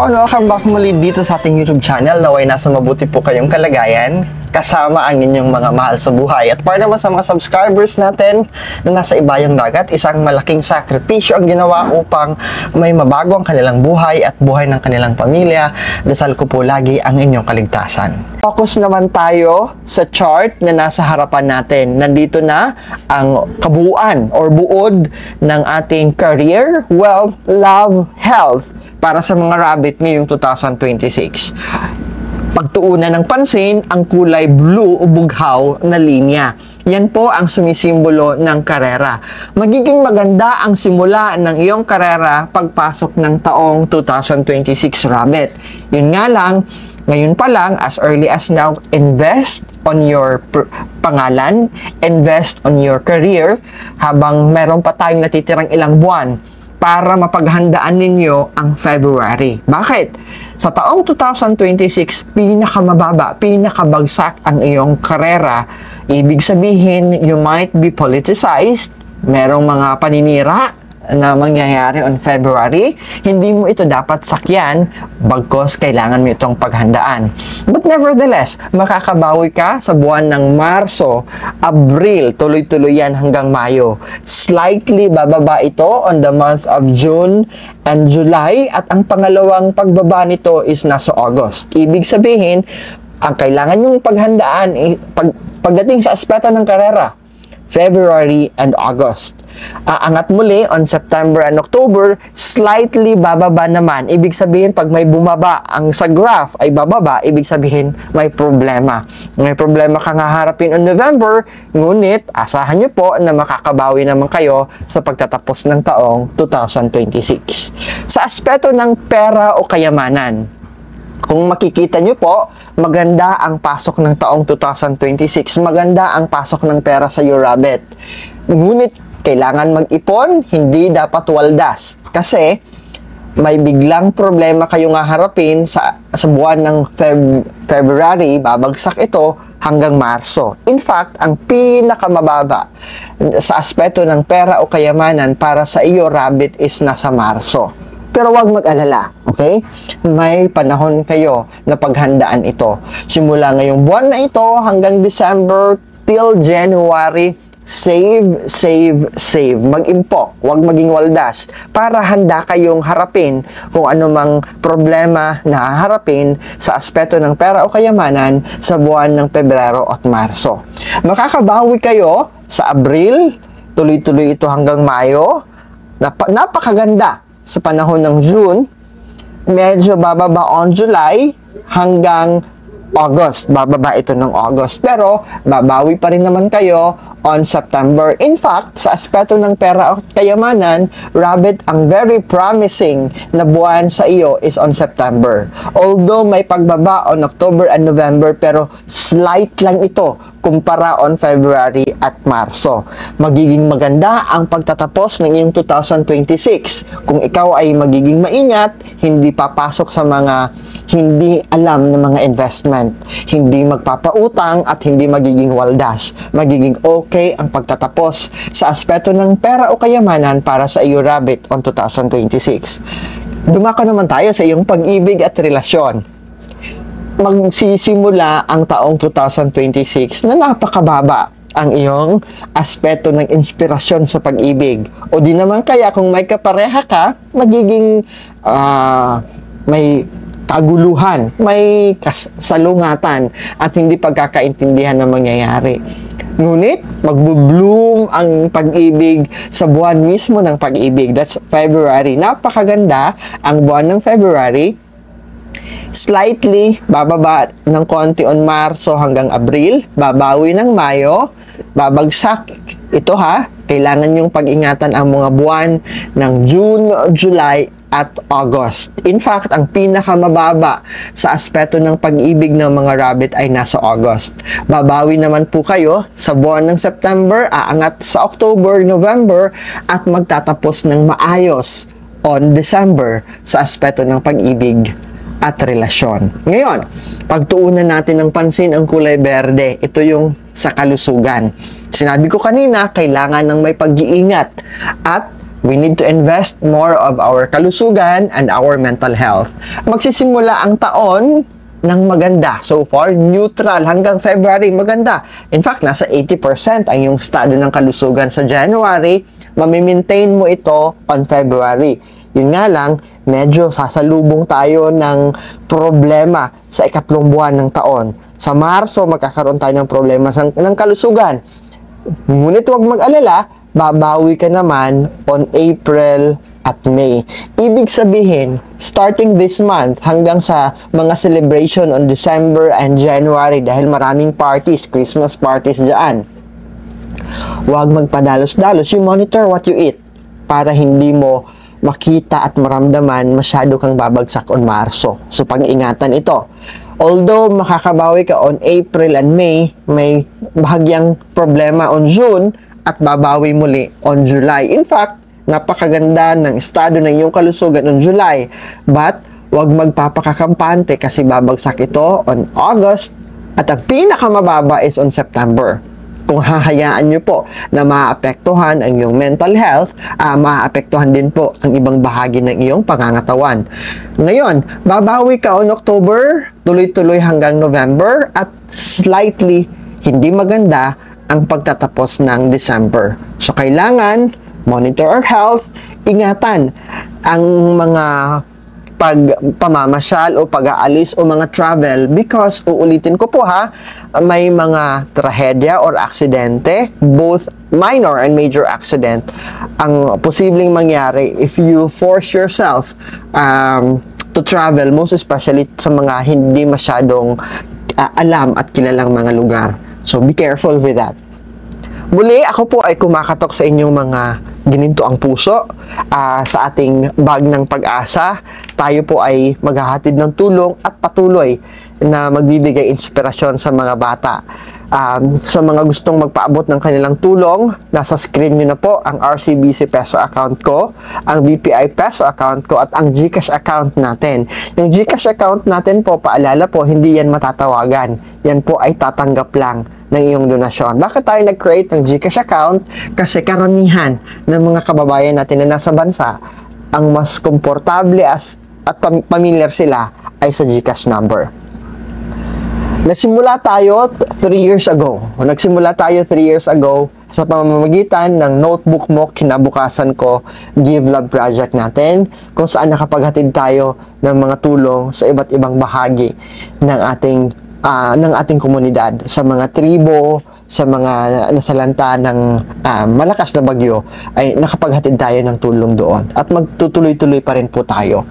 and welcome back muli dito sa ating YouTube channel. Naway nasa mabuti po kayong kalagayan kasama ang inyong mga mahal sa buhay. At para naman sa mga subscribers natin na nasa ibayang dagat, isang malaking sakripisyo ang ginawa upang may mabago ang kanilang buhay at buhay ng kanilang pamilya. Dasal ko po lagi ang inyong kaligtasan. Focus naman tayo sa chart na nasa harapan natin. Nandito na ang kabuuan or buod ng ating career, wealth, love, health para sa mga rabbit ngayong 2026. Pagtuunan ng pansin ang kulay blue o bughaw na linya. Yan po ang sumisimbolo ng karera. Magiging maganda ang simula ng iyong karera pagpasok ng taong 2026 rabbit. Yun nga lang, ngayon pa lang, as early as now, invest on your pangalan, invest on your career habang meron pa tayong natitirang ilang buwan para mapaghandaan ninyo ang February. Bakit? Sa taong 2026, pinakamababa, pinakabagsak ang iyong karera. Ibig sabihin, you might be politicized, merong mga paninira na mangyayari on February, hindi mo ito dapat sakyan, bagkos kailangan mo itong paghandaan. But nevertheless, makakabawi ka sa buwan ng Marso, Abril, tuloy-tuloy yan hanggang Mayo. Slightly bababa ito on the month of June and July, at ang pangalawang pagbaba nito is nasa August. Ibig sabihin, ang kailangan yung paghandaan, pagdating sa aspeto ng karera, February and August. Aangat muli on September and October, slightly bababa naman. Ibig sabihin, pag may bumaba ang sa graph ay bababa, ibig sabihin may problema. May problema kang haharapin on November, ngunit asahan nyo po na makakabawi naman kayo sa pagtatapos ng taong 2026. Sa aspeto ng pera o kayamanan, kung makikita nyo po, maganda ang pasok ng taong 2026. Maganda ang pasok ng pera sa iyo, rabbit. Ngunit, kailangan mag-ipon, hindi dapat waldas. Kasi, may biglang problema kayong haharapin sa buwan ng February, babagsak ito hanggang Marso. In fact, ang pinakamababa sa aspeto ng pera o kayamanan para sa iyo, rabbit, is nasa Marso. Pero wag mag-alala, okay? May panahon kayo na paghandaan ito. Simula ngayong buwan na ito hanggang December till January, save, save, save. Mag-impok, wag maging waldas para handa kayong harapin kung anumang problema na haharapin sa aspeto ng pera o kayamanan sa buwan ng Pebrero at Marso. Makakabawi kayo sa Abril, tuloy-tuloy ito hanggang Mayo. Napakaganda. Sa panahon ng June, medyo bababa on July hanggang August. Bababa ito ng August. Pero, babawi pa rin naman kayo on September. In fact, sa aspeto ng pera o kayamanan, rabbit, ang very promising na buwan sa iyo is on September. Although may pagbaba on October and November, pero slight lang ito kumpara on February at Marso. Magiging maganda ang pagtatapos ng iyong 2026. Kung ikaw ay magiging maingat, hindi papasok sa mga hindi alam ng mga investment, hindi magpapautang at hindi magiging waldas. Magiging okay ang pagtatapos sa aspeto ng pera o kayamanan para sa iyo, rabbit, on 2026. Dumako naman tayo sa iyong pag-ibig at relasyon. Magsisimula ang taong 2026 na napakababa ang iyong aspeto ng inspirasyon sa pag-ibig. O di naman kaya kung may kapareha ka, magiging may kaguluhan, may salungatan at hindi pagkakaintindihan na mangyayari. Ngunit, magbo-bloom ang pag-ibig sa buwan mismo ng pag-ibig. That's February. Napakaganda ang buwan ng February. Slightly bababa ng konti on Marso hanggang Abril, babawi ng Mayo, babagsak ito kailangan yung pag-ingatan ang mga buwan ng June, July at August. In fact, ang pinakamababa sa aspeto ng pag-ibig ng mga rabbit ay nasa August. Babawi naman po kayo sa buwan ng September, aangat sa October, November at magtatapos ng maayos on December sa aspeto ng pag-ibig at relasyon. Ngayon, pagtuunan natin ng pansin ang kulay berde. Ito yung sa kalusugan. Sinabi ko kanina, kailangan ng may pag-iingat at We need to invest more of our kalusugan and our mental health. Magsisimula ang taon ng maganda. So far, neutral hanggang February, maganda. In fact, nasa 80% ang yung estado ng kalusugan sa January. Mamimaintain mo ito on February. Yun nga lang, medyo sasalubong tayo ng problema sa ikatlong buwan ng taon. Sa Marso, magkakaroon tayo ng problema ng kalusugan. Ngunit huwag mag-alala, babawi ka naman on April at May. Ibig sabihin, starting this month hanggang sa mga celebration on December and January dahil maraming parties, Christmas parties dyan, huwag magpadalos-dalos. You monitor what you eat para hindi mo makita at maramdaman masyado kang babagsak on Marso. So, pag-ingatan ito. Although makakabawi ka on April and May, may bahagyang problema on June at babawi muli on July. In fact, napakaganda ng estado ng iyong kalusugan on July. But, huwag magpapakakampante kasi babagsak ito on August at ang pinakamababa is on September. Kung hahayaan nyo po na maapektuhan ang iyong mental health, maapektuhan din po ang ibang bahagi ng iyong pangangatawan. Ngayon, babawi ka on October, tuloy-tuloy hanggang November, at slightly hindi maganda ang pagtatapos ng December. So, kailangan monitor our health, ingatan ang mga pamamasyal o pag-aalis o mga travel because, uulitin ko po ha, may mga trahedya or aksidente, both minor and major accident, ang posibleng mangyari if you force yourself to travel, most especially sa mga hindi masyadong alam at kilalang mga lugar. So, be careful with that. Muli, ako po ay kumakatok sa inyong mga gininto ang puso sa ating bag ng pag-asa. Tayo po ay maghahatid ng tulong at patuloy na magbibigay inspirasyon sa mga bata. Sa mga gustong magpaabot ng kanilang tulong, nasa screen nyo na po ang RCBC Peso account ko, ang BPI Peso account ko, at ang GCash account natin. Yung GCash account natin po, paalala po, hindi yan matatawagan. Yan po ay tatanggap lang ng iyong donasyon. Bakit tayo nag-create ng GCash account? Kasi karamihan ng mga kababayan natin na nasa bansa, ang mas komportable at familiar sila ay sa GCash number. Nagsimula tayo 3 years ago. Nagsimula tayo 3 years ago sa pamamagitan ng notebook mo kinabukasan ko Give Love Project natin, kung saan nakapaghatid tayo ng mga tulong sa iba't ibang bahagi ng ating komunidad, sa mga tribo, sa mga nasalanta ng malakas na bagyo, ay nakapaghatid tayo ng tulong doon at magtutuloy-tuloy pa rin po tayo.